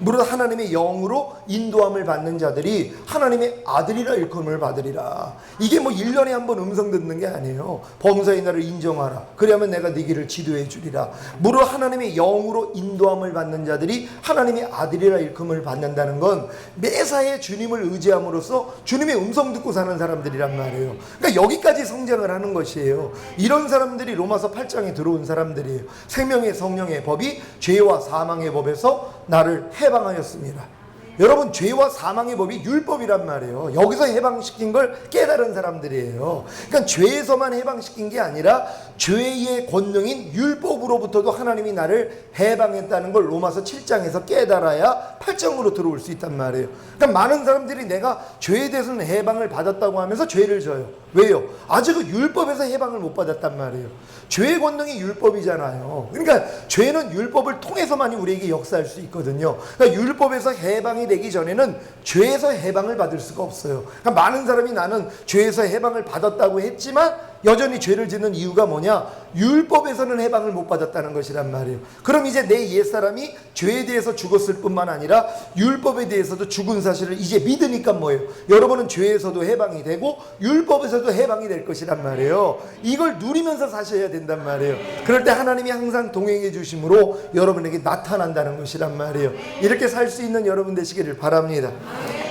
무릇 하나님의 영으로 인도함을 받는 자들이 하나님의 아들이라 일컬음을 받으리라. 이게 뭐 1년에 한 번 음성 듣는 게 아니에요. 범사의 날을 인정하라. 그리하면 내가 네 길을 지도해 주리라. 무릇 하나님의 영으로 인도함을 받는 자들이 하나님의 아들이라 일컬음을 받는다는 건 매사에 주님을 의지함으로써 주님의 음성 듣고 사는 사람들이란 말이에요. 그러니까 여기까지 성장을 하는 것이에요. 이런 사람들이 로마서 8장에 들어온 사람들이에요. 생명의 성령의 법이 죄와 사망의 법에서 나를 해방하였습니다. 여러분, 죄와 사망의 법이 율법이란 말이에요. 여기서 해방시킨 걸 깨달은 사람들이에요. 그러니까 죄에서만 해방시킨 게 아니라 죄의 권능인 율법으로부터도 하나님이 나를 해방했다는 걸 로마서 7장에서 깨달아야 8장으로 들어올 수 있단 말이에요. 그러니까 많은 사람들이 내가 죄에 대해서는 해방을 받았다고 하면서 죄를 져요. 왜요? 아직은 율법에서 해방을 못 받았단 말이에요. 죄의 권능이 율법이잖아요. 그러니까 죄는 율법을 통해서만이 우리에게 역사할 수 있거든요. 그러니까 율법에서 해방이 되기 전에는 죄에서 해방을 받을 수가 없어요. 그러니까 많은 사람이 나는 죄에서 해방을 받았다고 했지만 여전히 죄를 짓는 이유가 뭐냐? 율법에서는 해방을 못 받았다는 것이란 말이에요. 그럼 이제 내 옛사람이 죄에 대해서 죽었을 뿐만 아니라 율법에 대해서도 죽은 사실을 이제 믿으니까 뭐예요? 여러분은 죄에서도 해방이 되고 율법에서도 해방이 될 것이란 말이에요. 이걸 누리면서 사셔야 된단 말이에요. 그럴 때 하나님이 항상 동행해 주심으로 여러분에게 나타난다는 것이란 말이에요. 이렇게 살 수 있는 여러분 되시기를 바랍니다.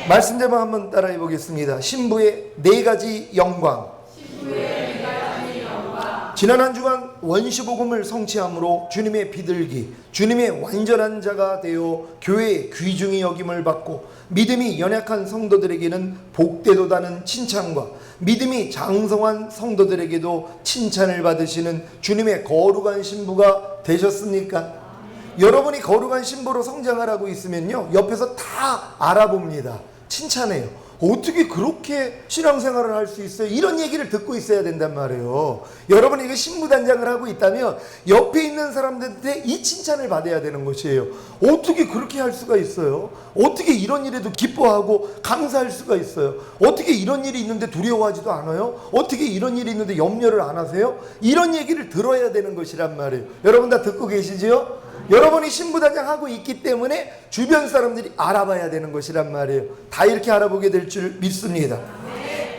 말씀 제목 한번 따라해 보겠습니다. 신부의 4가지 영광. 지난 한 주간 원시복음을 성취함으로 주님의 비둘기, 주님의 완전한 자가 되어 교회의 귀중히 여김을 받고 믿음이 연약한 성도들에게는 복되도다는 칭찬과 믿음이 장성한 성도들에게도 칭찬을 받으시는 주님의 거룩한 신부가 되셨습니까? 여러분이 거룩한 신부로 성장을 하고 있으면요, 옆에서 다 알아봅니다. 칭찬해요. 어떻게 그렇게 신앙생활을 할 수 있어요? 이런 얘기를 듣고 있어야 된단 말이에요. 여러분이 이거 신부단장을 하고 있다면 옆에 있는 사람들한테 이 칭찬을 받아야 되는 것이에요. 어떻게 그렇게 할 수가 있어요? 어떻게 이런 일에도 기뻐하고 감사할 수가 있어요? 어떻게 이런 일이 있는데 두려워하지도 않아요? 어떻게 이런 일이 있는데 염려를 안 하세요? 이런 얘기를 들어야 되는 것이란 말이에요. 여러분 다 듣고 계시지요? 여러분이 신부단장 하고 있기 때문에 주변 사람들이 알아봐야 되는 것이란 말이에요. 다 이렇게 알아보게 될 줄 믿습니다.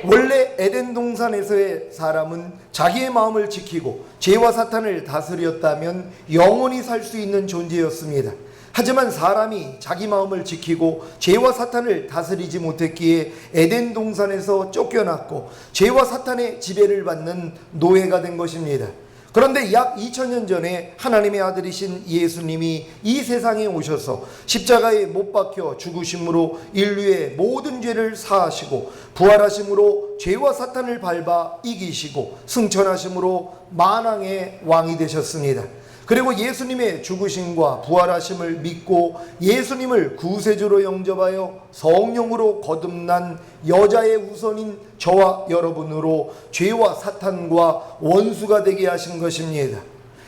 원래 에덴 동산에서의 사람은 자기의 마음을 지키고 죄와 사탄을 다스렸다면 영원히 살 수 있는 존재였습니다. 하지만 사람이 자기 마음을 지키고 죄와 사탄을 다스리지 못했기에 에덴 동산에서 쫓겨났고 죄와 사탄의 지배를 받는 노예가 된 것입니다. 그런데 약 2000년 전에 하나님의 아들이신 예수님이 이 세상에 오셔서 십자가에 못 박혀 죽으심으로 인류의 모든 죄를 사하시고 부활하심으로 죄와 사탄을 밟아 이기시고 승천하심으로 만왕의 왕이 되셨습니다. 그리고 예수님의 죽으심과 부활하심을 믿고 예수님을 구세주로 영접하여 성령으로 거듭난 여자의 후손인 저와 여러분으로 죄와 사탄과 원수가 되게 하신 것입니다.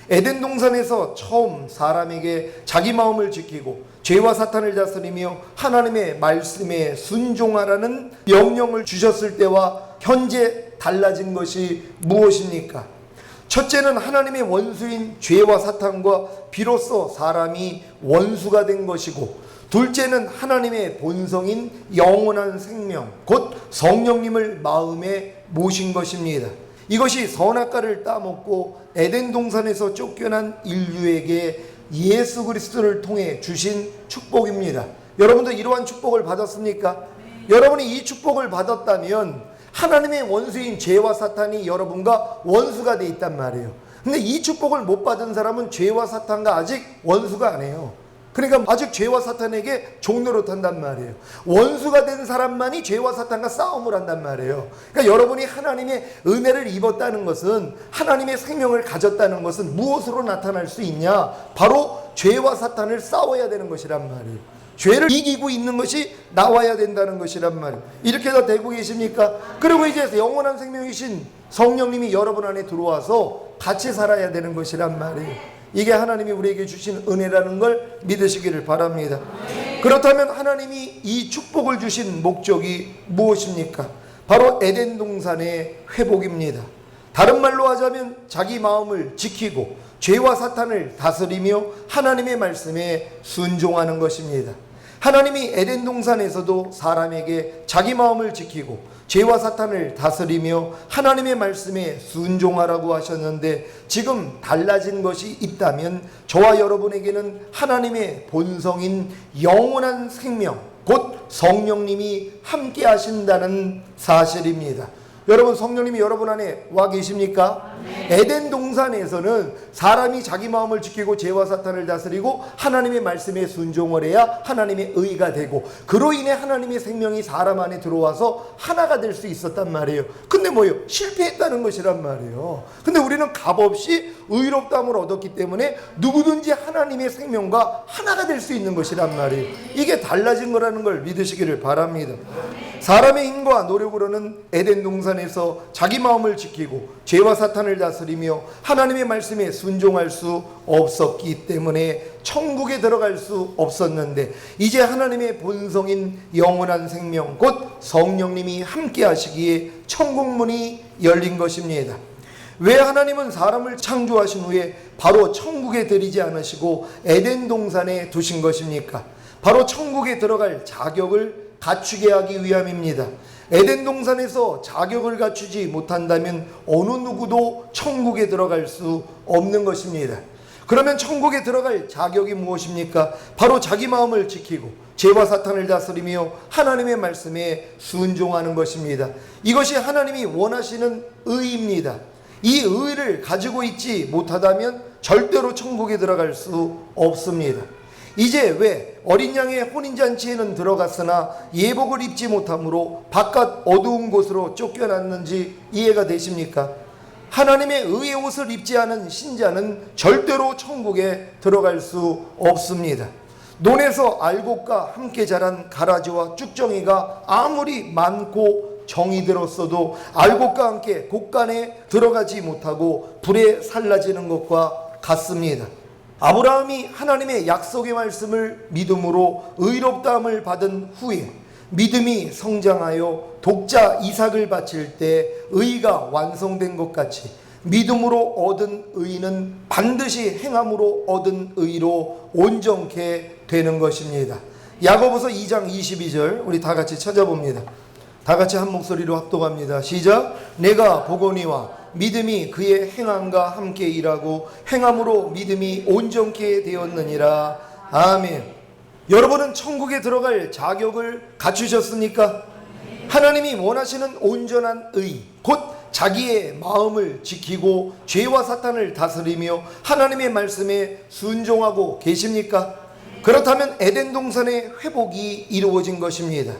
에덴 동산에서 처음 사람에게 자기 마음을 지키고 죄와 사탄을 다스리며 하나님의 말씀에 순종하라는 명령을 주셨을 때와 현재 달라진 것이 무엇입니까? 첫째는 하나님의 원수인 죄와 사탄과 비로소 사람이 원수가 된 것이고, 둘째는 하나님의 본성인 영원한 생명 곧 성령님을 마음에 모신 것입니다. 이것이 선악과를 따먹고 에덴 동산에서 쫓겨난 인류에게 예수 그리스도를 통해 주신 축복입니다. 여러분도 이러한 축복을 받았습니까? 여러분이 이 축복을 받았다면 하나님의 원수인 죄와 사탄이 여러분과 원수가 돼 있단 말이에요. 근데 이 축복을 못 받은 사람은 죄와 사탄과 아직 원수가 아니에요. 그러니까 아직 죄와 사탄에게 종노릇 한단 말이에요. 원수가 된 사람만이 죄와 사탄과 싸움을 한단 말이에요. 그러니까 여러분이 하나님의 은혜를 입었다는 것은, 하나님의 생명을 가졌다는 것은 무엇으로 나타날 수 있냐? 바로 죄와 사탄을 싸워야 되는 것이란 말이에요. 죄를 이기고 있는 것이 나와야 된다는 것이란 말이에요. 이렇게 다 되고 계십니까? 그리고 이제 영원한 생명이신 성령님이 여러분 안에 들어와서 같이 살아야 되는 것이란 말이에요. 이게 하나님이 우리에게 주신 은혜라는 걸 믿으시기를 바랍니다. 그렇다면 하나님이 이 축복을 주신 목적이 무엇입니까? 바로 에덴 동산의 회복입니다. 다른 말로 하자면 자기 마음을 지키고 죄와 사탄을 다스리며 하나님의 말씀에 순종하는 것입니다. 하나님이 에덴 동산에서도 사람에게 자기 마음을 지키고 죄와 사탄을 다스리며 하나님의 말씀에 순종하라고 하셨는데, 지금 달라진 것이 있다면 저와 여러분에게는 하나님의 본성인 영원한 생명, 곧 성령님이 함께 하신다는 사실입니다. 여러분, 성령님이 여러분 안에 와 계십니까? 에덴 동산에서는 사람이 자기 마음을 지키고 죄와 사탄을 다스리고 하나님의 말씀에 순종을 해야 하나님의 의가 되고, 그로 인해 하나님의 생명이 사람 안에 들어와서 하나가 될 수 있었단 말이에요. 근데 뭐예요? 실패했다는 것이란 말이에요. 근데 우리는 값없이 의롭다함을 얻었기 때문에 누구든지 하나님의 생명과 하나가 될 수 있는 것이란 말이에요. 이게 달라진 거라는 걸 믿으시기를 바랍니다. 사람의 힘과 노력으로는 에덴 동산에서 자기 마음을 지키고 죄와 사탄을 다스리며 하나님의 말씀에 순종할 수 없었기 때문에 천국에 들어갈 수 없었는데, 이제 하나님의 본성인 영원한 생명, 곧 성령님이 함께 하시기에 천국문이 열린 것입니다. 왜 하나님은 사람을 창조하신 후에 바로 천국에 들이지 않으시고 에덴 동산에 두신 것입니까? 바로 천국에 들어갈 자격을 갖추게 하기 위함입니다. 에덴 동산에서 자격을 갖추지 못한다면 어느 누구도 천국에 들어갈 수 없는 것입니다. 그러면 천국에 들어갈 자격이 무엇입니까? 바로 자기 마음을 지키고 죄와 사탄을 다스리며 하나님의 말씀에 순종하는 것입니다. 이것이 하나님이 원하시는 의입니다. 이 의를 가지고 있지 못하다면 절대로 천국에 들어갈 수 없습니다. 이제 왜 어린 양의 혼인잔치에는 들어갔으나 예복을 입지 못함으로 바깥 어두운 곳으로 쫓겨났는지 이해가 되십니까? 하나님의 의의 옷을 입지 않은 신자는 절대로 천국에 들어갈 수 없습니다. 논에서 알곡과 함께 자란 가라지와 쭉정이가 아무리 많고 정이 들었어도 알곡과 함께 곡간에 들어가지 못하고 불에 살라지는 것과 같습니다. 아브라함이 하나님의 약속의 말씀을 믿음으로 의롭다함을 받은 후에 믿음이 성장하여 독자 이삭을 바칠 때 의가 완성된 것 같이 믿음으로 얻은 의는 반드시 행함으로 얻은 의로 온전케 되는 것입니다. 야고보서 2장 22절 우리 다 같이 찾아봅니다. 다 같이 한 목소리로 합독합니다. 시작. 내가 보거니와 믿음이 그의 행함과 함께 일하고 행함으로 믿음이 온전케 되었느니라. 아멘. 여러분은 천국에 들어갈 자격을 갖추셨습니까? 하나님이 원하시는 온전한 의, 곧 자기의 마음을 지키고 죄와 사탄을 다스리며 하나님의 말씀에 순종하고 계십니까? 그렇다면 에덴 동산의 회복이 이루어진 것입니다.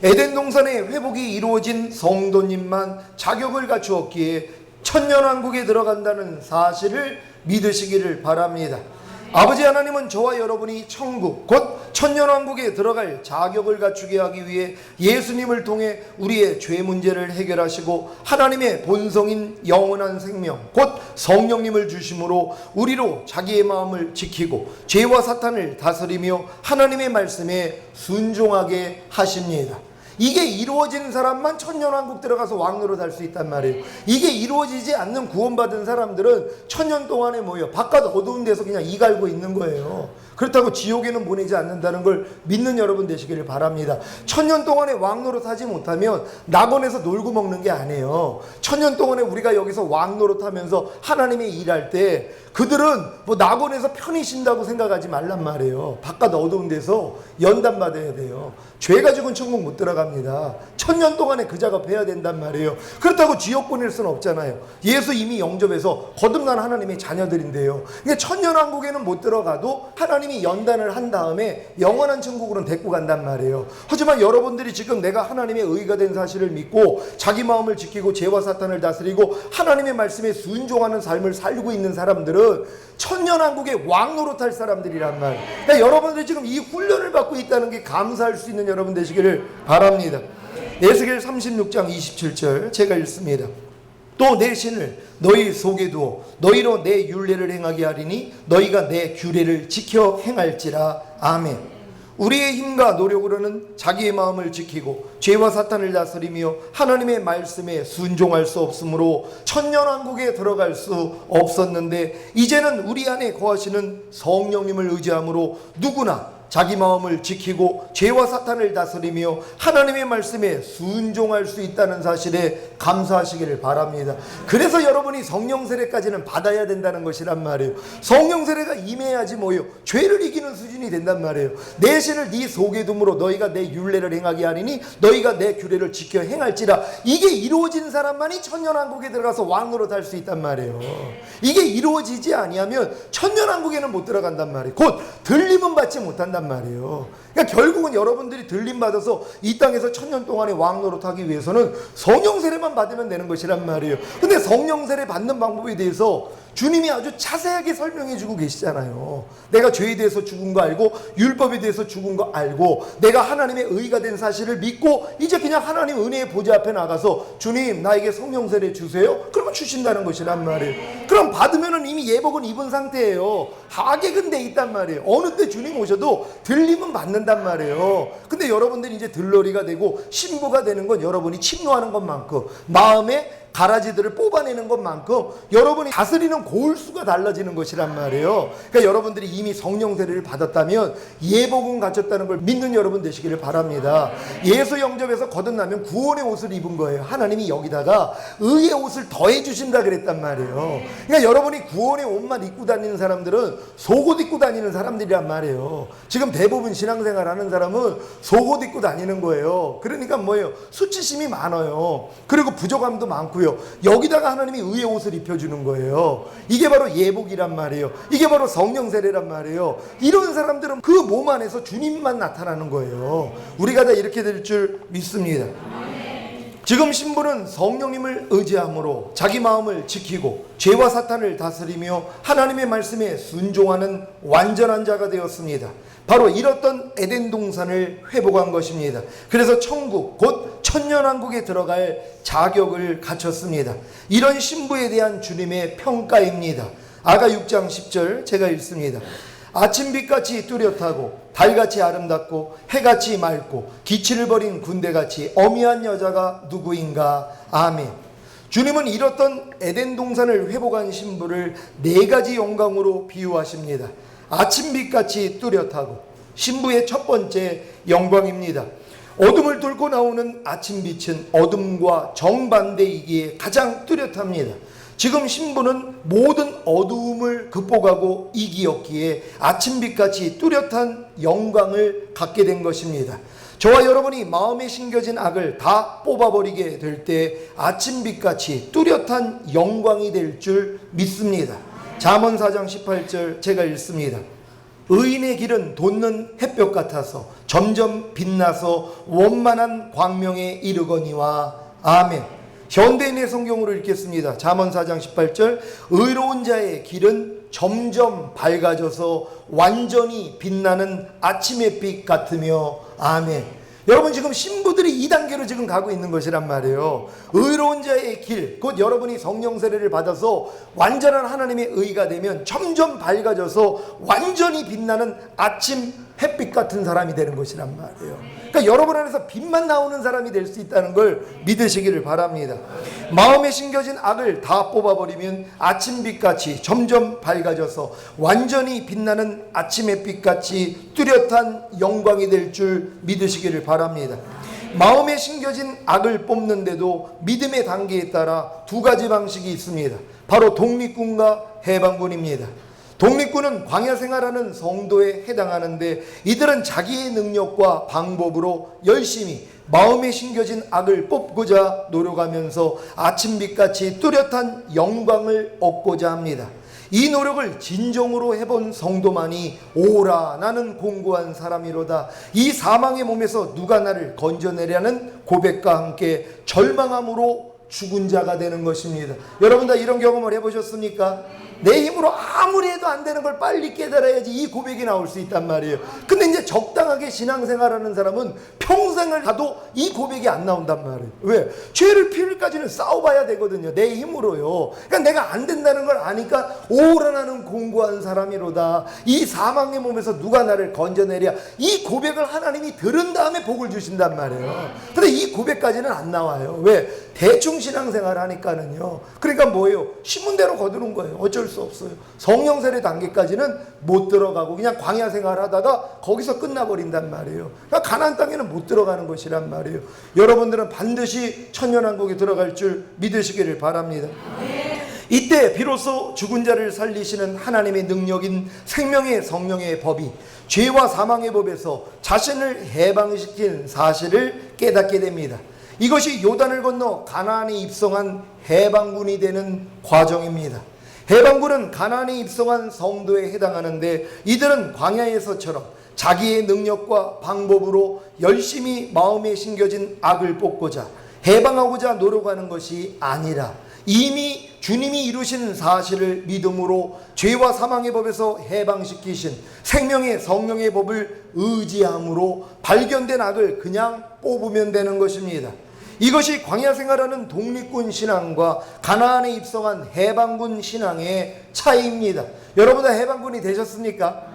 에덴 동산의 회복이 이루어진 성도님만 자격을 갖추었기에 천년왕국에 들어간다는 사실을 믿으시기를 바랍니다. 아버지 하나님은 저와 여러분이 천국, 곧 천년왕국에 들어갈 자격을 갖추게 하기 위해 예수님을 통해 우리의 죄 문제를 해결하시고 하나님의 본성인 영원한 생명, 곧 성령님을 주심으로 우리로 자기의 마음을 지키고 죄와 사탄을 다스리며 하나님의 말씀에 순종하게 하십니다. 이게 이루어지는 사람만 천년왕국 들어가서 왕노릇 할 수 있단 말이에요. 이게 이루어지지 않는 구원받은 사람들은 천년 동안에 뭐예요? 바깥 어두운 데서 그냥 이 갈고 있는 거예요. 그렇다고 지옥에는 보내지 않는다는 걸 믿는 여러분 되시기를 바랍니다. 천년 동안에 왕노릇 하지 못하면 낙원에서 놀고 먹는 게 아니에요. 천년 동안에 우리가 여기서 왕노릇 하면서 하나님의 일할 때 그들은 뭐 낙원에서 편히 쉰다고 생각하지 말란 말이에요. 바깥 어두운 데서 연단 받아야 돼요. 죄 가지고는 천국 못 들어갑니다. 천년 동안에 그 작업해야 된단 말이에요. 그렇다고 지옥 보낼 수는 없잖아요. 예수 이미 영접해서 거듭난 하나님의 자녀들인데요. 그러니까 천년왕국에는 못 들어가도 하나님이 연단을 한 다음에 영원한 천국으로는 데리고 간단 말이에요. 하지만 여러분들이 지금 내가 하나님의 의가 된 사실을 믿고 자기 마음을 지키고 죄와 사탄을 다스리고 하나님의 말씀에 순종하는 삶을 살고 있는 사람들은 천년왕국의 왕노릇할 사람들이란 말이에요. 그러니까 여러분들이 지금 이 훈련을 받고 있다는 게 감사할 수 있는 여러분 되시기를 바랍니다. 에스겔 36장 27절 제가 읽습니다. 또 내 신을 너희 속에 두어 너희로 내 율례를 행하게 하리니 너희가 내 규례를 지켜 행할지라. 아멘. 우리의 힘과 노력으로는 자기의 마음을 지키고 죄와 사탄을 다스리며 하나님의 말씀에 순종할 수 없으므로 천년왕국에 들어갈 수 없었는데, 이제는 우리 안에 거하시는 성령님을 의지함으로 누구나 자기 마음을 지키고 죄와 사탄을 다스리며 하나님의 말씀에 순종할 수 있다는 사실에 감사하시기를 바랍니다. 그래서 여러분이 성령 세례까지는 받아야 된다는 것이란 말이에요. 성령 세례가 임해야지 뭐요, 죄를 이기는 수준이 된단 말이에요. 내 신을 네 속에 둠으로 너희가 내 율례를 행하게 하리니 너희가 내 규례를 지켜 행할지라. 이게 이루어진 사람만이 천년왕국에 들어가서 왕으로 살 수 있단 말이에요. 이게 이루어지지 아니하면 천년왕국에는 못 들어간단 말이에요. 곧 들림은 받지 못한단 말이에요. 그러니까 결국은 여러분들이 들림 받아서 이 땅에서 천년 동안의 왕노릇하기 위해서는 성령 세례만 받으면 되는 것이란 말이에요. 근데 성령 세례 받는 방법에 대해서 주님이 아주 자세하게 설명해 주고 계시잖아요. 내가 죄에 대해서 죽은 거 알고 율법에 대해서 죽은 거 알고 내가 하나님의 의가 된 사실을 믿고 이제 그냥 하나님 은혜의 보좌 앞에 나가서 주님 나에게 성령 세례 주세요. 그러면 주신다는 것이란 말이에요. 그럼 받으면은 이미 예복은 입은 상태예요. 하객은 돼 있단 말이에요. 어느 때 주님 오셔도 들림은 받는단 말이에요. 근데 여러분들이 이제 들러리가 되고 신부가 되는 건 여러분이 침노하는 것만큼 마음에 가라지들을 뽑아내는 것만큼 여러분이 다스리는 고울수가 달라지는 것이란 말이에요. 그러니까 여러분들이 이미 성령 세례를 받았다면 예복은 갖췄다는 걸 믿는 여러분 되시기를 바랍니다. 예수 영접에서 거듭나면 구원의 옷을 입은 거예요. 하나님이 여기다가 의의 옷을 더해 주신다 그랬단 말이에요. 그러니까 여러분이 구원의 옷만 입고 다니는 사람들은 속옷 입고 다니는 사람들이란 말이에요. 지금 대부분 신앙생활 하는 사람은 속옷 입고 다니는 거예요. 그러니까 뭐예요? 수치심이 많아요. 그리고 부족함도 많고요. 여기다가 하나님이 의의 옷을 입혀주는 거예요. 이게 바로 예복이란 말이에요. 이게 바로 성령 세례란 말이에요. 이런 사람들은 그 몸 안에서 주님만 나타나는 거예요. 우리가 다 이렇게 될 줄 믿습니다. 지금 신부는 성령님을 의지함으로 자기 마음을 지키고 죄와 사탄을 다스리며 하나님의 말씀에 순종하는 완전한 자가 되었습니다. 바로 잃었던 에덴 동산을 회복한 것입니다. 그래서 천국 곧 천년왕국에 들어갈 자격을 갖췄습니다. 이런 신부에 대한 주님의 평가입니다. 아가 6장 10절 제가 읽습니다. 아침빛같이 뚜렷하고 달같이 아름답고 해같이 맑고 기치를 버린 군대같이 어미한 여자가 누구인가. 아멘. 주님은 잃었던 에덴 동산을 회복한 신부를 네 가지 영광으로 비유하십니다. 아침빛같이 뚜렷하고 신부의 첫 번째 영광입니다. 어둠을 뚫고 나오는 아침빛은 어둠과 정반대이기에 가장 뚜렷합니다. 지금 신부는 모든 어두움을 극복하고 이기었기에 아침빛같이 뚜렷한 영광을 갖게 된 것입니다. 저와 여러분이 마음에 심겨진 악을 다 뽑아버리게 될 때 아침빛같이 뚜렷한 영광이 될 줄 믿습니다. 잠언 4장 18절 제가 읽습니다. 의인의 길은 돋는 햇볕 같아서 점점 빛나서 원만한 광명에 이르거니와. 아멘. 현대인의 성경으로 읽겠습니다. 잠언 4장 18절 의로운 자의 길은 점점 밝아져서 완전히 빛나는 아침의 빛 같으며. 아멘. 여러분 지금 신부들이 이 단계로 지금 가고 있는 것이란 말이에요. 의로운 자의 길, 곧 여러분이 성령 세례를 받아서 완전한 하나님의 의가 되면 점점 밝아져서 완전히 빛나는 아침 햇빛 같은 사람이 되는 것이란 말이에요. 그러니까 여러분 안에서 빛만 나오는 사람이 될 수 있다는 걸 믿으시기를 바랍니다. 마음에 심겨진 악을 다 뽑아버리면 아침빛같이 점점 밝아져서 완전히 빛나는 아침 햇빛같이 뚜렷한 영광이 될 줄 믿으시기를 바랍니다. 마음에 심겨진 악을 뽑는데도 믿음의 단계에 따라 두 가지 방식이 있습니다. 바로 독립군과 해방군입니다. 독립군은 광야 생활하는 성도에 해당하는데 이들은 자기의 능력과 방법으로 열심히 마음에 심겨진 악을 뽑고자 노력하면서 아침빛같이 뚜렷한 영광을 얻고자 합니다. 이 노력을 진정으로 해본 성도만이 오라 나는 공고한 사람이로다. 이 사망의 몸에서 누가 나를 건져내려는 고백과 함께 절망함으로 죽은 자가 되는 것입니다. 여러분 다 이런 경험을 해보셨습니까? 내 힘으로 아무리 해도 안 되는 걸 빨리 깨달아야지 이 고백이 나올 수 있단 말이에요. 근데 이제 적당하게 신앙생활하는 사람은 평생을 가도 이 고백이 안 나온단 말이에요. 왜? 죄를 피울까지는 싸워봐야 되거든요. 내 힘으로요. 그러니까 내가 안 된다는 걸 아니까 오라 나는 공고한 사람이로다. 이 사망의 몸에서 누가 나를 건져내랴. 이 고백을 하나님이 들은 다음에 복을 주신단 말이에요. 근데 이 고백까지는 안 나와요. 왜? 대충 신앙생활 하니까는요. 그러니까 뭐예요? 신문대로 거두는 거예요. 어쩔 수 없어요. 성령 세례 단계까지는 못 들어가고 그냥 광야 생활 하다가 거기서 끝나버린단 말이에요. 그러니까 가나안 땅에는 못 들어가는 것이란 말이에요. 여러분들은 반드시 천년왕국에 들어갈 줄 믿으시기를 바랍니다. 이때 비로소 죽은 자를 살리시는 하나님의 능력인 생명의 성령의 법이 죄와 사망의 법에서 자신을 해방시킨 사실을 깨닫게 됩니다. 이것이 요단을 건너 가나안에 입성한 해방군이 되는 과정입니다. 해방군은 가나안에 입성한 성도에 해당하는데 이들은 광야에서처럼 자기의 능력과 방법으로 열심히 마음에 심겨진 악을 뽑고자 해방하고자 노력하는 것이 아니라 이미 주님이 이루신 사실을 믿음으로 죄와 사망의 법에서 해방시키신 생명의 성령의 법을 의지함으로 발견된 악을 그냥 뽑으면 되는 것입니다. 이것이 광야 생활하는 독립군 신앙과 가나안에 입성한 해방군 신앙의 차이입니다. 여러분 다 해방군이 되셨습니까?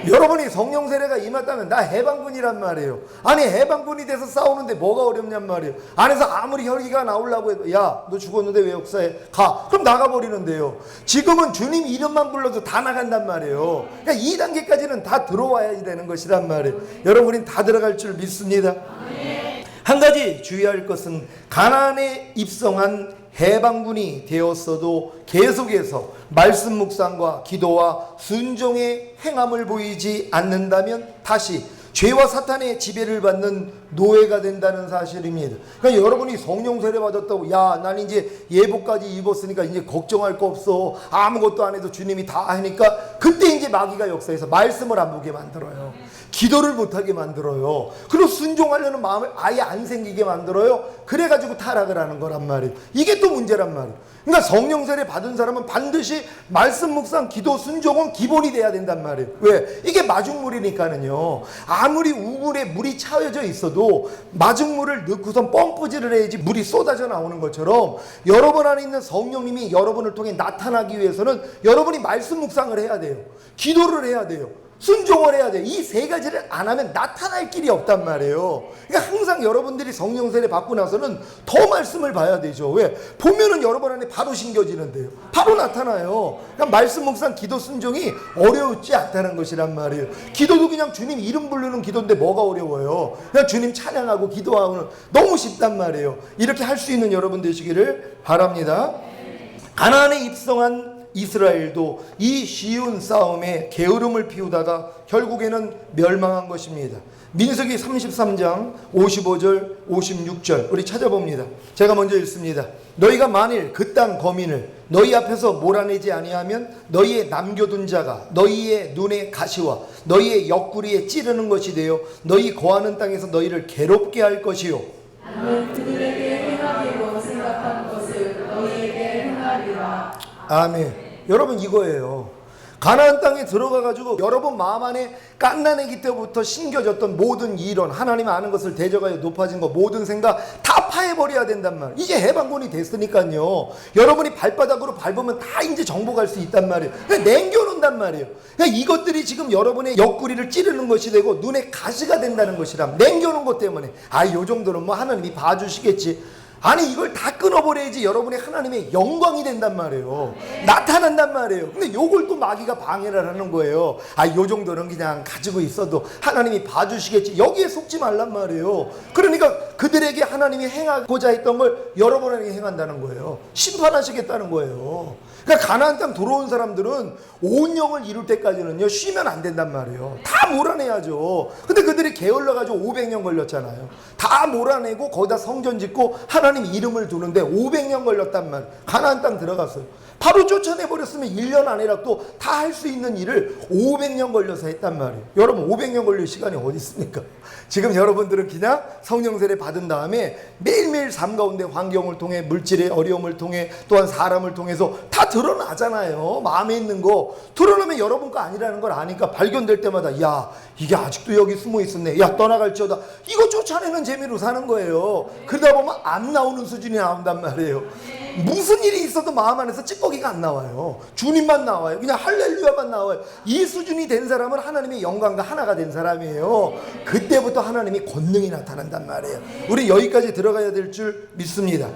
여러분이 성령 세례가 임했다면 나 해방군이란 말이에요. 아니 해방군이 돼서 싸우는데 뭐가 어렵냔 말이에요. 안에서 아무리 혈기가 나오려고 해도 야 너 죽었는데 왜 역사해? 가. 그럼 나가버리는데요. 지금은 주님 이름만 불러도 다 나간단 말이에요. 그러니까 2단계까지는 다 들어와야 되는 것이란 말이에요. 여러분이 다 들어갈 줄 믿습니다. 한 가지 주의할 것은 가나안에 입성한 해방군이 되었어도 계속해서 말씀 묵상과 기도와 순종의 행함을 보이지 않는다면 다시 죄와 사탄의 지배를 받는 노예가 된다는 사실입니다. 그러니까 여러분이 성령 세례 받았다고 야, 난 이제 예복까지 입었으니까 이제 걱정할 거 없어. 아무것도 안 해도 주님이 다 하니까 그때 이제 마귀가 역사해서 말씀을 안 보게 만들어요. 기도를 못하게 만들어요. 그리고 순종하려는 마음을 아예 안 생기게 만들어요. 그래가지고 타락을 하는 거란 말이에요. 이게 또 문제란 말이에요. 그러니까 성령 세례 받은 사람은 반드시 말씀 묵상 기도 순종은 기본이 돼야 된단 말이에요. 왜? 이게 마중물이니까는요. 아무리 우물에 물이 차여져 있어도 마중물을 넣고선 펌프질을 해야지 물이 쏟아져 나오는 것처럼 여러분 안에 있는 성령님이 여러분을 통해 나타나기 위해서는 여러분이 말씀 묵상을 해야 돼요. 기도를 해야 돼요. 순종을 해야 돼. 이 세 가지를 안 하면 나타날 길이 없단 말이에요. 그러니까 항상 여러분들이 성령 세례 받고 나서는 더 말씀을 봐야 되죠. 왜? 보면은 여러분 안에 바로 심겨지는데요. 바로 나타나요. 그러니까 말씀 묵상 기도 순종이 어려웠지 않다는 것이란 말이에요. 기도도 그냥 주님 이름 부르는 기도인데 뭐가 어려워요. 그냥 주님 찬양하고 기도하고는 너무 쉽단 말이에요. 이렇게 할 수 있는 여러분 되시기를 바랍니다. 가나안에 입성한 이스라엘도 이 쉬운 싸움에 게으름을 피우다가 결국에는 멸망한 것입니다. 민수기 33장 55절 56절 우리 찾아봅니다. 제가 먼저 읽습니다. 너희가 만일 그 땅 거민을 너희 앞에서 몰아내지 아니하면 너희의 남겨둔 자가 너희의 눈의 가시와 너희의 옆구리에 찌르는 것이 되어 너희 거하는 땅에서 너희를 괴롭게 할 것이요 나는 그들에게 행하기로 생각한 것을 너희에게 행하리라. 아멘. 여러분 이거예요. 가나안 땅에 들어가가지고 여러분 마음 안에 갓난아기 때부터 심겨졌던 모든 이론 하나님 아는 것을 대적하여 높아진 거 모든 생각 다 파해버려야 된단 말이에요. 이제 해방군이 됐으니까요. 여러분이 발바닥으로 밟으면 다 이제 정복할 수 있단 말이에요. 그냥 남겨놓는단 말이에요. 그러니까 이것들이 지금 여러분의 옆구리를 찌르는 것이 되고 눈에 가시가 된다는 것이라 남겨놓은 것 때문에 요 정도는 뭐 하나님이 봐주시겠지. 아니 이걸 다 끊어버려야지 여러분의 하나님의 영광이 된단 말이에요. 나타난단 말이에요. 근데 요걸 또 마귀가 방해를 하는 거예요. 요 정도는 그냥 가지고 있어도 하나님이 봐주시겠지. 여기에 속지 말란 말이에요. 그러니까 그들에게 하나님이 행하고자 했던 걸 여러분에게 행한다는 거예요. 심판하시겠다는 거예요. 그러니까 가나안 땅 들어온 사람들은 온 영을 이룰 때까지는요 쉬면 안 된단 말이에요. 다 몰아내야죠. 근데 그들이 게을러가지고 500년 걸렸잖아요. 다 몰아내고 거기다 성전 짓고 하나님 이름을 두는데 500년 걸렸단 말이에요. 가나안 땅 들어갔어요. 바로 쫓아내버렸으면 1년 안에라 또 다 할 수 있는 일을 500년 걸려서 했단 말이에요. 여러분 500년 걸릴 시간이 어디 있습니까? 지금 여러분들은 그냥 성령 세례 받은 다음에 매일매일 삶 가운데 환경을 통해 물질의 어려움을 통해 또한 사람을 통해서 다 드러나잖아요. 마음에 있는 거 드러나면 여러분 거 아니라는 걸 아니까 발견될 때마다 야 이게 아직도 여기 숨어 있었네. 야 떠나갈지어다. 이거 쫓아내는 재미로 사는 거예요. 그러다 보면 안 나오는 수준이 나온단 말이에요. 무슨 일이 있어도 마음 안에서 찌꺼기가 안 나와요. 주님만 나와요. 그냥 할렐루야만 나와요. 이 수준이 된 사람은 하나님의 영광과 하나가 된 사람이에요. 그때부터 하나님이 권능이 나타난단 말이에요. 우리 여기까지 들어가야 될 줄 믿습니다.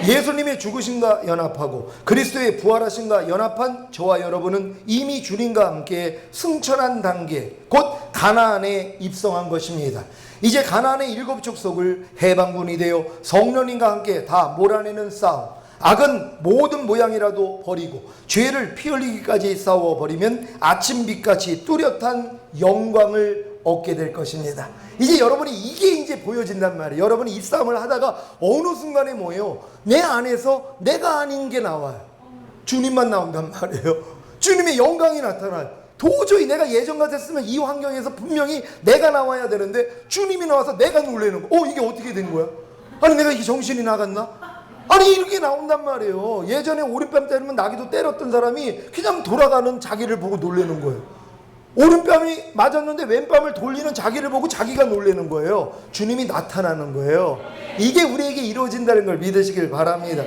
예수님의 죽으심과 연합하고 그리스도의 부활하심과 연합한 저와 여러분은 이미 주님과 함께 승천한 단계, 곧 가나안에 입성한 것입니다. 이제 가나안의 7 족속을 해방군이 되어 성령님과 함께 다 몰아내는 싸움, 악은 모든 모양이라도 버리고 죄를 피 흘리기까지 싸워버리면 아침빛같이 뚜렷한 영광을 얻게 될 것입니다. 이제 여러분이 이게 이제 보여진단 말이에요. 여러분이 이 싸움을 하다가 어느 순간에 뭐예요? 내 안에서 내가 아닌 게 나와요. 주님만 나온단 말이에요. 주님의 영광이 나타나요. 도저히 내가 예전 같았으면 이 환경에서 분명히 내가 나와야 되는데 주님이 나와서 내가 놀라는 거. 이게 어떻게 된 거야? 아니 내가 이 정신이 나갔나? 아니 이렇게 나온단 말이에요. 예전에 오른뺨 때리면 나기도 때렸던 사람이 그냥 돌아가는 자기를 보고 놀라는 거예요. 오른뺨이 맞았는데 왼뺨을 돌리는 자기를 보고 자기가 놀라는 거예요. 주님이 나타나는 거예요. 이게 우리에게 이루어진다는 걸 믿으시길 바랍니다.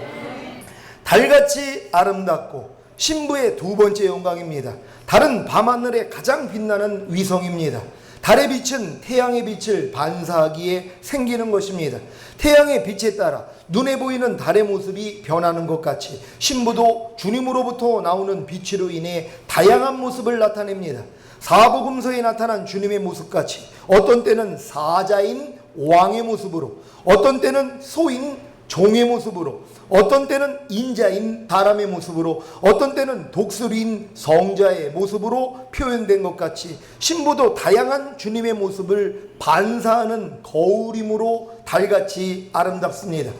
달같이 아름답고 신부의 2번째 영광입니다. 달은 밤하늘에 가장 빛나는 위성입니다. 달의 빛은 태양의 빛을 반사하기에 생기는 것입니다. 태양의 빛에 따라 눈에 보이는 달의 모습이 변하는 것 같이 신부도 주님으로부터 나오는 빛으로 인해 다양한 모습을 나타냅니다. 사복음서에 나타난 주님의 모습같이 어떤 때는 사자인 왕의 모습으로, 어떤 때는 소인 종의 모습으로, 어떤 때는 인자인 사람의 모습으로, 어떤 때는 독수리인 성자의 모습으로 표현된 것 같이 신부도 다양한 주님의 모습을 반사하는 거울임으로 달같이 아름답습니다.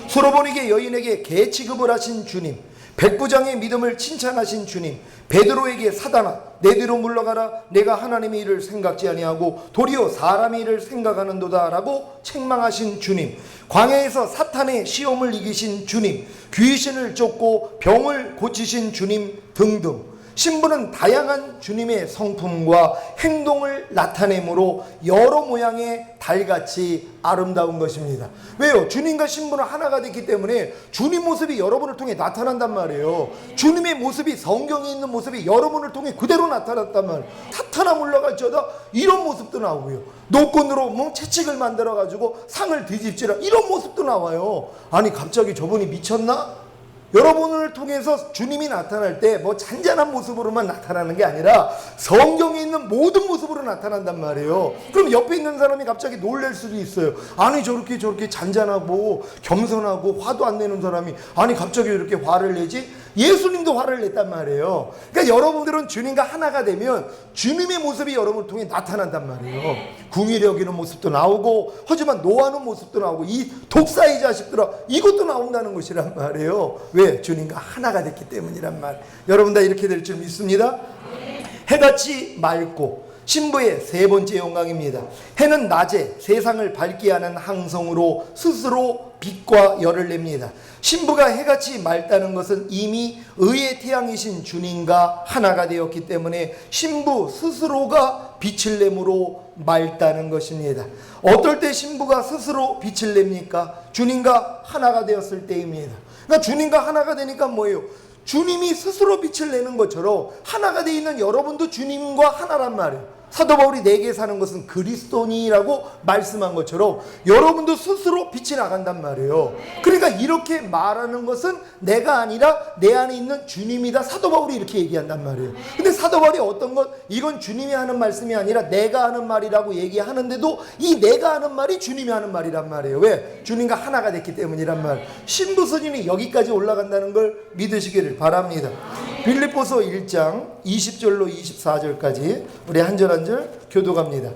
수로보니게 여인에게 개 취급을 하신 주님, 백부장의 믿음을 칭찬하신 주님, 베드로에게 사단아 내 뒤로 물러가라, 내가 하나님의 일을 생각지 아니하고 도리어 사람의 일을 생각하는도다 라고 책망하신 주님, 광야에서 사탄의 시험을 이기신 주님, 귀신을 쫓고 병을 고치신 주님 등등 신부는 다양한 주님의 성품과 행동을 나타내므로 여러 모양의 달같이 아름다운 것입니다. 왜요? 주님과 신부는 하나가 됐기 때문에 주님 모습이 여러분을 통해 나타난단 말이에요. 주님의 모습이 성경에 있는 모습이 여러분을 통해 그대로 나타났단 말이에요. 사탄아 물러갈지어다 이런 모습도 나오고요. 노끈으로 채찍을 만들어가지고 상을 뒤집지라 이런 모습도 나와요. 아니 갑자기 저분이 미쳤나? 여러분을 통해서 주님이 나타날 때 잔잔한 모습으로만 나타나는 게 아니라 성경에 있는 모든 모습으로 나타난단 말이에요. 그럼 옆에 있는 사람이 갑자기 놀랄 수도 있어요. 아니 저렇게 잔잔하고 겸손하고 화도 안 내는 사람이 아니 갑자기 왜 이렇게 화를 내지? 예수님도 화를 냈단 말이에요. 그러니까 여러분들은 주님과 하나가 되면 주님의 모습이 여러분을 통해 나타난단 말이에요. 궁일이 여기는 모습도 나오고 하지만 노하는 모습도 나오고 이 독사의 자식들아 이것도 나온다는 것이란 말이에요. 왜? 주님과 하나가 됐기 때문이란 말. 여러분 다 이렇게 될 줄 믿습니다. 해같이 맑고 신부의 3번째 영광입니다. 해는 낮에 세상을 밝게 하는 항성으로 스스로 빛과 열을 냅니다. 신부가 해같이 맑다는 것은 이미 의의 태양이신 주님과 하나가 되었기 때문에 신부 스스로가 빛을 내므로 맑다는 것입니다. 어떨 때 신부가 스스로 빛을 냅니까? 주님과 하나가 되었을 때입니다. 그러니까 주님과 하나가 되니까 뭐예요? 주님이 스스로 빛을 내는 것처럼 하나가 되어 있는 여러분도 주님과 하나란 말이에요. 사도 바울이 내게 사는 것은 그리스도니라고 말씀한 것처럼 여러분도 스스로 빛이 나간단 말이에요. 그러니까 이렇게 말하는 것은 내가 아니라 내 안에 있는 주님이다. 사도 바울이 이렇게 얘기한단 말이에요. 근데 사도 바울이 어떤 것 이건 주님이 하는 말씀이 아니라 내가 하는 말이라고 얘기하는데도 이 내가 하는 말이 주님이 하는 말이란 말이에요. 왜? 주님과 하나가 됐기 때문이란 말. 신부 스님이 여기까지 올라간다는 걸 믿으시기를 바랍니다. 빌립보서 1장 20절로 24절까지 우리 한 절 한 절 교독합니다.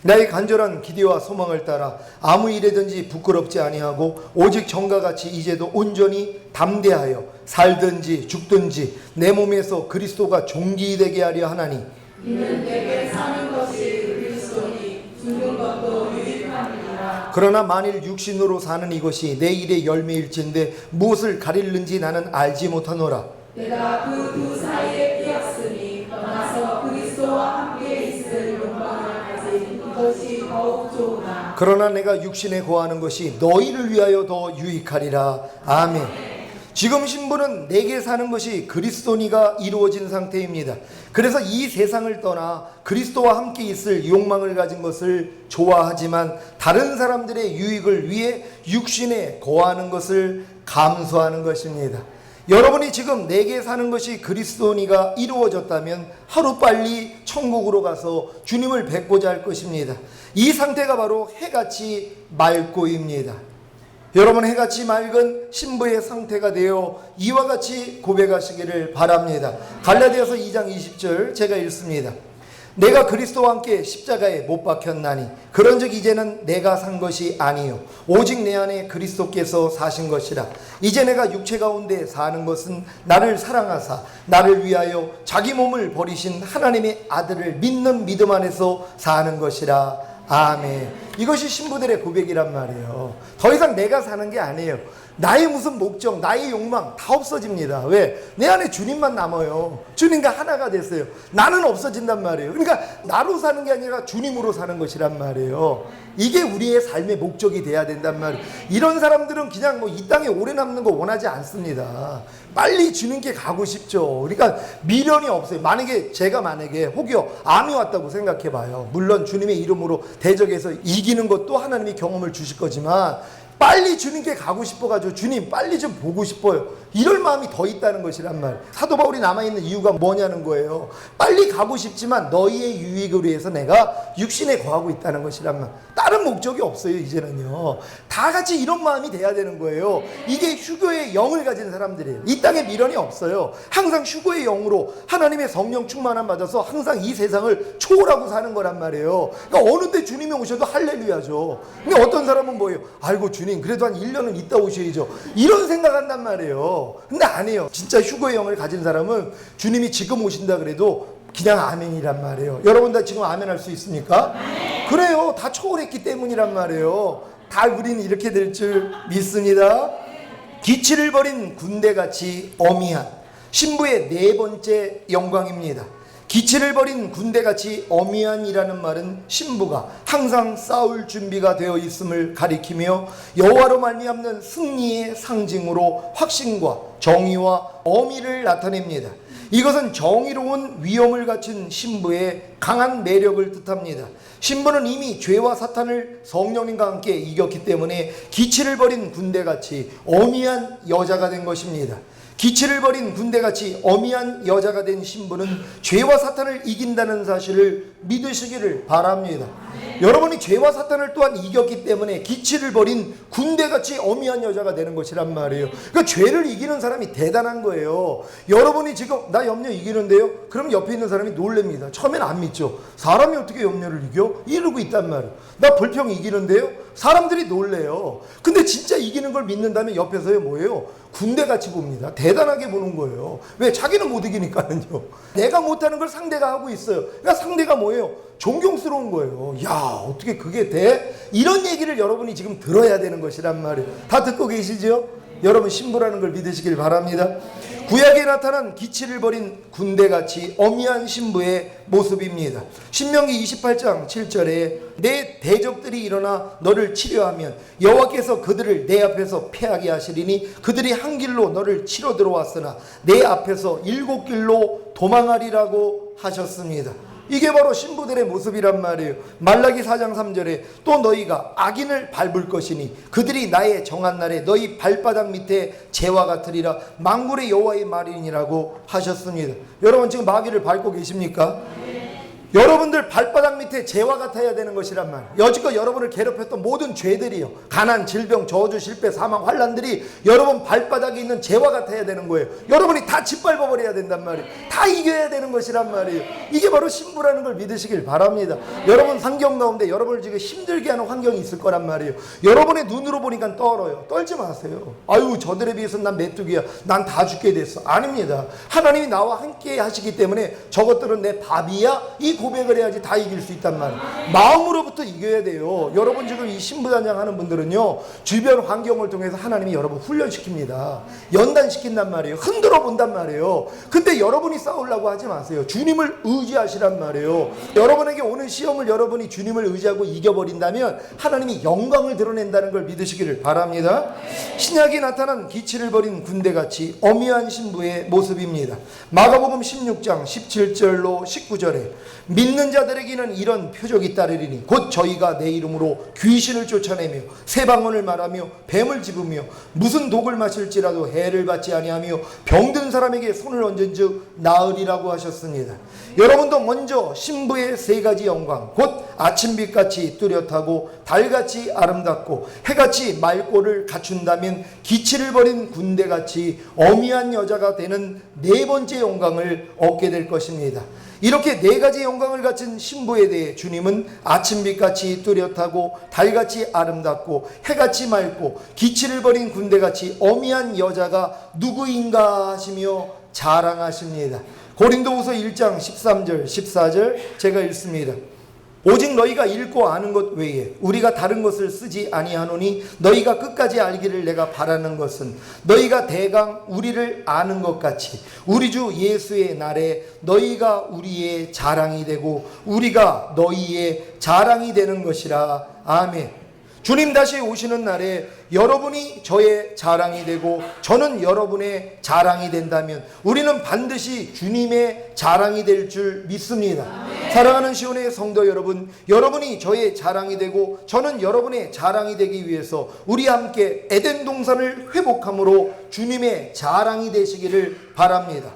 나의 간절한 기대와 소망을 따라 아무 일에든지 부끄럽지 아니하고 오직 전과 같이 이제도 온전히 담대하여 살든지 죽든지 내 몸에서 그리스도가 존귀되게 하려 하나니 이는 내게 사는 것이 그리스도니 죽는 것도 유익함이니라. 그러나 만일 육신으로 사는 이것이 내 일의 열매일진데 무엇을 가릴는지 나는 알지 못하노라. 내가 그 두 사이에 끼었으니 떠나서 그리스도와 함께 있을 영광을 가진 이것이 더욱 좋으나 그러나 내가 육신에 거하는 것이 너희를 위하여 더 유익하리라. 아멘. 지금 신부는 내게 사는 것이 그리스도니가 이루어진 상태입니다. 그래서 이 세상을 떠나 그리스도와 함께 있을 욕망을 가진 것을 좋아하지만 다른 사람들의 유익을 위해 육신에 거하는 것을 감수하는 것입니다. 여러분이 지금 내게 사는 것이 그리스도니가 이루어졌다면 하루빨리 천국으로 가서 주님을 뵙고자 할 것입니다. 이 상태가 바로 해같이 맑고입니다. 여러분, 해같이 맑은 신부의 상태가 되어 이와 같이 고백하시기를 바랍니다. 갈라디아서 2장 20절 제가 읽습니다. 내가 그리스도와 함께 십자가에 못 박혔나니 그런즉 이제는 내가 산 것이 아니요 오직 내 안에 그리스도께서 사신 것이라. 이제 내가 육체 가운데 사는 것은 나를 사랑하사 나를 위하여 자기 몸을 버리신 하나님의 아들을 믿는 믿음 안에서 사는 것이라. 아멘. 이것이 신부들의 고백이란 말이에요. 더 이상 내가 사는 게 아니에요. 나의 무슨 목적, 나의 욕망 다 없어집니다. 왜? 내 안에 주님만 남아요. 주님과 하나가 됐어요. 나는 없어진단 말이에요. 그러니까 나로 사는 게 아니라 주님으로 사는 것이란 말이에요. 이게 우리의 삶의 목적이 돼야 된단 말이에요. 이런 사람들은 그냥 뭐 이 땅에 오래 남는 거 원하지 않습니다. 빨리 주님께 가고 싶죠. 그러니까 미련이 없어요. 제가 만약에 혹여 암이 왔다고 생각해 봐요. 물론 주님의 이름으로 대적해서 이기는 것도 하나님이 경험을 주실 거지만 빨리 주님께 가고 싶어가지고 주님 빨리 좀 보고 싶어요. 이럴 마음이 더 있다는 것이란 말. 사도 바울이 남아있는 이유가 뭐냐는 거예요. 빨리 가고 싶지만 너희의 유익을 위해서 내가 육신에 거하고 있다는 것이란 말. 다른 목적이 없어요. 이제는요. 다 같이 이런 마음이 돼야 되는 거예요. 이게 휴거의 영을 가진 사람들이에요. 이 땅에 미련이 없어요. 항상 휴거의 영으로 하나님의 성령 충만함 받아서 항상 이 세상을 초월하고 사는 거란 말이에요. 그러니까 어느 때 주님이 오셔도 할렐루야죠. 근데 어떤 사람은 뭐예요? 아이고 주님 그래도 한 1년은 있다 오셔야죠. 이런 생각한단 말이에요. 근데 아니에요. 진짜 휴거의 영을 가진 사람은 주님이 지금 오신다 그래도 그냥 아멘이란 말이에요. 여러분 다 지금 아멘 할 수 있습니까? 그래요. 다 초월했기 때문이란 말이에요. 다 우린 이렇게 될 줄 믿습니다. 기치를 버린 군대같이 어미한 신부의 네 번째 영광입니다. 기치를 버린 군대같이 어미한이라는 말은 신부가 항상 싸울 준비가 되어 있음을 가리키며 여호와로 말미암는 승리의 상징으로 확신과 정의와 어미를 나타냅니다. 이것은 정의로운 위엄을 갖춘 신부의 강한 매력을 뜻합니다. 신부는 이미 죄와 사탄을 성령님과 함께 이겼기 때문에 기치를 버린 군대같이 어미한 여자가 된 것입니다. 기치를 버린 군대같이 어미한 여자가 된 신부는 죄와 사탄을 이긴다는 사실을 믿으시기를 바랍니다. 여러분이 죄와 사탄을 또한 이겼기 때문에 기치를 버린 군대같이 어미한 여자가 되는 것이란 말이에요. 그러니까 죄를 이기는 사람이 대단한 거예요. 여러분이 지금 나 염려 이기는데요? 그럼 옆에 있는 사람이 놀랍니다. 처음엔 안 믿죠. 사람이 어떻게 염려를 이겨? 이러고 있단 말이에요. 나 불평 이기는데요? 사람들이 놀래요. 근데 진짜 이기는 걸 믿는다면 옆에서요 뭐예요? 군대같이 봅니다. 대단하게 보는 거예요. 왜? 자기는 못 이기니까요. 내가 못하는 걸 상대가 하고 있어요. 그러니까 상대가 뭐예요? 존경스러운 거예요. 야, 어떻게 그게 돼? 이런 얘기를 여러분이 지금 들어야 되는 것이란 말이에요. 다 듣고 계시죠? 여러분 신부라는 걸 믿으시길 바랍니다. 구약에 나타난 기치를 버린 군대같이 어미한 신부의 모습입니다. 신명기 28장 7절에 내 대적들이 일어나 너를 치려하면 여호와께서 그들을 내 앞에서 패하게 하시리니 그들이 한 길로 너를 치러 들어왔으나 내 앞에서 7길로 도망하리라고 하셨습니다. 이게 바로 신부들의 모습이란 말이에요. 말라기 4장 3절에 또 너희가 악인을 밟을 것이니 그들이 나의 정한 날에 너희 발바닥 밑에 재와 같으리라 만군의 여호와의 말이니라고 하셨습니다. 여러분 지금 마귀를 밟고 계십니까? 여러분들 발바닥 밑에 재와 같아야 되는 것이란 말. 여지껏 여러분을 괴롭혔던 모든 죄들이요, 가난, 질병, 저주, 실패, 사망, 환난들이 여러분 발바닥에 있는 재와 같아야 되는 거예요. 여러분이 다 짓밟아 버려야 된단 말이에요. 다 이겨야 되는 것이란 말이에요. 이게 바로 신부라는 걸 믿으시길 바랍니다. 여러분 환경 가운데 여러분을 지금 힘들게 하는 환경이 있을 거란 말이에요. 여러분의 눈으로 보니까 떨어요. 떨지 마세요. 아유 저들에 비해서는 난 메뚜기야, 난 다 죽게 됐어. 아닙니다. 하나님이 나와 함께 하시기 때문에 저것들은 내 밥이야, 이 고백을 해야지 다 이길 수 있단 말이에요. 마음으로부터 이겨야 돼요. 여러분 지금 이 신부단장 하는 분들은요, 주변 환경을 통해서 하나님이 여러분 훈련시킵니다. 연단시킨단 말이에요. 흔들어 본단 말이에요. 근데 여러분이 싸우려고 하지 마세요. 주님을 의지하시란 말이에요. 여러분에게 오는 시험을 여러분이 주님을 의지하고 이겨버린다면 하나님이 영광을 드러낸다는 걸 믿으시기를 바랍니다. 신약이 나타난 기치를 벌인 군대같이 어미한 신부의 모습입니다. 마가복음 16장 17절로 19절에 믿는 자들에게는 이런 표적이 따르리니 곧 저희가 내 이름으로 귀신을 쫓아내며 새 방언을 말하며 뱀을 집으며 무슨 독을 마실지라도 해를 받지 아니하며 병든 사람에게 손을 얹은즉 나으리라고 하셨습니다. 여러분도 먼저 신부의 세 가지 영광, 곧 아침빛같이 뚜렷하고 달같이 아름답고 해같이 맑고를 갖춘다면 기치를 벌인 군대같이 어미한 여자가 되는 네 번째 영광을 얻게 될 것입니다. 이렇게 네 가지 영광을 갖춘 신부에 대해 주님은 아침빛같이 뚜렷하고 달같이 아름답고 해같이 맑고 기치를 벌인 군대같이 어미한 여자가 누구인가 하시며 자랑하십니다. 고린도후서 1장 13절 14절 제가 읽습니다. 오직 너희가 읽고 아는 것 외에 우리가 다른 것을 쓰지 아니하노니 너희가 끝까지 알기를 내가 바라는 것은 너희가 대강 우리를 아는 것 같이 우리 주 예수의 날에 너희가 우리의 자랑이 되고 우리가 너희의 자랑이 되는 것이라. 아멘. 주님 다시 오시는 날에 여러분이 저의 자랑이 되고 저는 여러분의 자랑이 된다면 우리는 반드시 주님의 자랑이 될 줄 믿습니다. 사랑하는 시온의 성도 여러분, 여러분이 저의 자랑이 되고 저는 여러분의 자랑이 되기 위해서 우리 함께 에덴 동산을 회복함으로 주님의 자랑이 되시기를 바랍니다.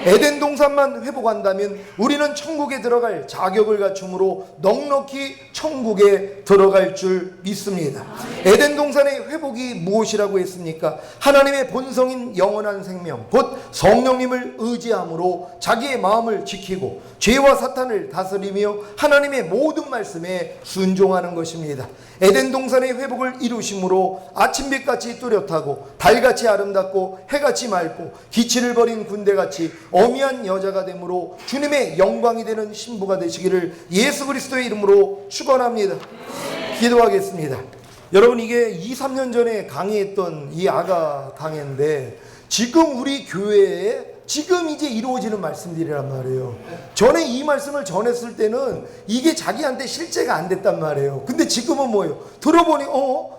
에덴 동산만 회복한다면 우리는 천국에 들어갈 자격을 갖춤으로 넉넉히 천국에 들어갈 줄 믿습니다. 에덴 동산의 회복이 무엇이라고 했습니까? 하나님의 본성인 영원한 생명, 곧 성령님을 의지함으로 자기의 마음을 지키고 죄와 사탄을 다스리며 하나님의 모든 말씀에 순종하는 것입니다. 에덴 동산의 회복을 이루심으로 아침빛같이 뚜렷하고 달같이 아름답고 해같이 맑고 기치를 벌인 군대같이 어미한 여자가 되므로 주님의 영광이 되는 신부가 되시기를 예수 그리스도의 이름으로 축원합니다. 기도하겠습니다. 여러분, 이게 2, 3년 전에 강의했던 이 아가 강의인데 지금 우리 교회에 지금 이제 이루어지는 말씀들이란 말이에요. 전에 이 말씀을 전했을 때는 이게 자기한테 실제가 안 됐단 말이에요. 근데 지금은 뭐예요? 들어보니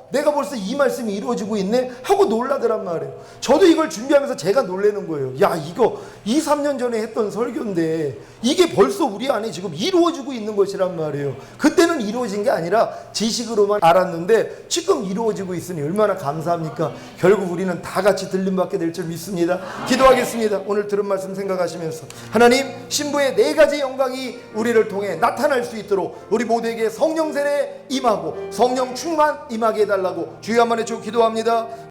내가 벌써 이 말씀이 이루어지고 있네 하고 놀라더란 말이에요. 저도 이걸 준비하면서 제가 놀라는 거예요. 야, 이거 2, 3년 전에 했던 설교인데 이게 벌써 우리 안에 지금 이루어지고 있는 것이란 말이에요. 그때는 이루어진 게 아니라 지식으로만 알았는데 지금 이루어지고 있으니 얼마나 감사합니까? 결국 우리는 다 같이 들림받게 될 줄 믿습니다. 기도하겠습니다. 오늘 들은 말씀 생각하시면서 하나님, 신부의 네 가지 영광이 우리를 통해 나타날 수 있도록 우리 모두에게 성령 세례 임하고 성령 충만 임하게 해달라고 주여 한번 해주고 기도합니다.